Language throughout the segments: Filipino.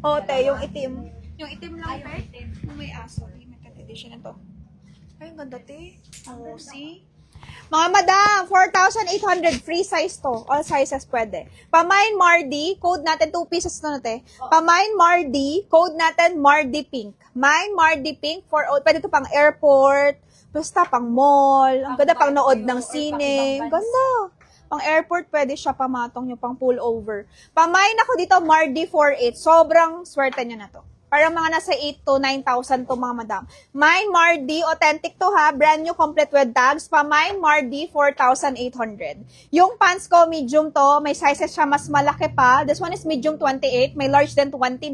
Oh, te, yung itim. Yung itim lang, te. May aso. Limited edition na to. Ay, ang ganda, te. Oh, see? Mga madam, 4,800 free size to. All sizes pwede. Pamain Mardi, code natin 2 pieces na te. Pamain Mardi, code natin Mardi Pink. Mine Mardi Pink for all. Pwede to pang airport, basta pang mall. Ang ganda pang nood ng sine. Ang ganda. Pang airport, pwede siya pamatong yung pang pullover. Pamain ako dito, Mardi 4.8. Sobrang swerte nyo na to. Parang mga nasa 8 to 9,000 to mga madam. Mine Mardi, authentic to ha. Brand new, complete with tags. Mine Mardi, 4,800. Yung pants ko, medium to. May sizes siya mas malaki pa. This one is medium 28. May large din 29.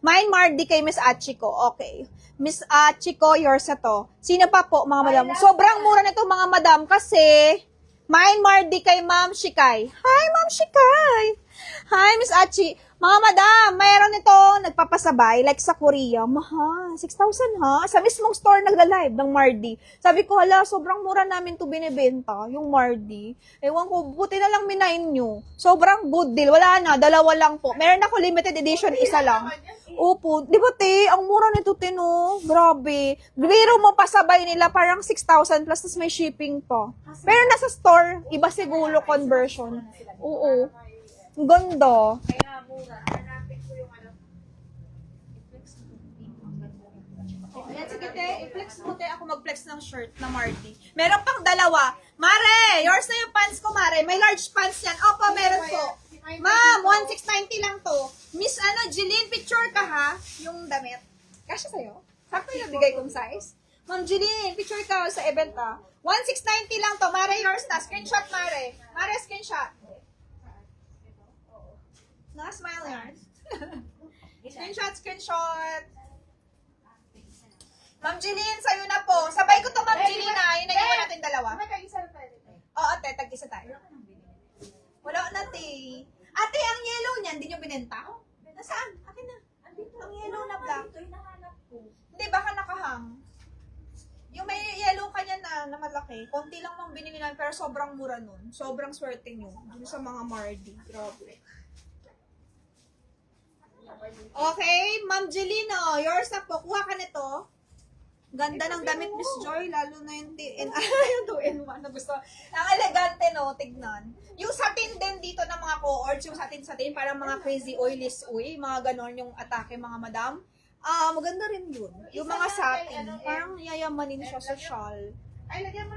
Mine Mardi kay Miss Achiko. Okay. Miss Achiko, yours na to. Sino pa po mga madam? Sobrang mura nito mga madam kasi Mine Mardi kay Ma'am Shikay. Hi, Ma'am Shikay! Hi, Miss Achi. Mga madam, mayroon ito nagpapasabay, like sa Korea. Mahal, 6,000 ha? Sa mismong store nagla-live ng Mardi. Sabi ko, hala, sobrang mura namin to binibenta, yung Mardi. Ewan ko, buti na lang minain nyo. Sobrang good deal. Wala na, dalawa lang po. Meron ako limited edition, isa lang. Opo, di ba te, ang mura nito te no? Grabe. Biro mo pasabay nila parang 6,000 plus, tas may shipping pa. Pero nasa store, iba siguro conversion. Oo. Ang ganda. Kaya mura. Hanapin ko yung ano. Ayan, sige te, i-flex mo te. Ako mag-flex ng shirt na Mardi. Meron pang dalawa. Mare, yours na yung pants ko, Mare. May large pants yan. Opo, meron po. Ma'am, 1,690 lang to. Miss Jeline, picture ka ha? Yung damit. Kasya sa'yo? Sakto yung bigay kong size. Ma'am Jeline, picture ka sa event ha? 1,690 lang to. Mare, yours na. Screenshot, Mare. Mare, screenshot. Naka-smile yan. Screenshot. Ma'am Jeline, sa'yo na po. Sabay ko to, Ma'am Jeline ha. Yun na iwan natin dalawa. Oo, ate, tag-isa tayo. Wala na, te. Ate, ang yellow niyan, hindi nyo binenta? Nasaan? Akin na. Ang yellow na black. Hindi, baka nakahang. Yung may yellow kanya na malaki, konti lang mang binili namin, pero sobrang mura nun. Sobrang swerte nyo. Dun sa mga Mardi. Grabe. Okay, Ma'am Jelino, yours na po. Kuha ka nito. Ganda ng damit, Miss Joy, lalo na yung yung 2-in-1 na gusto. Ang elegante, no, tignan. Yung satin din dito ng mga cohorts, yung satin-satin, parang mga crazy oilies, mga ganon yung atake, mga madam. Maganda rin yun. Yung mga satin, parang yayamanin siya sa shawl. Ay, lagyan mo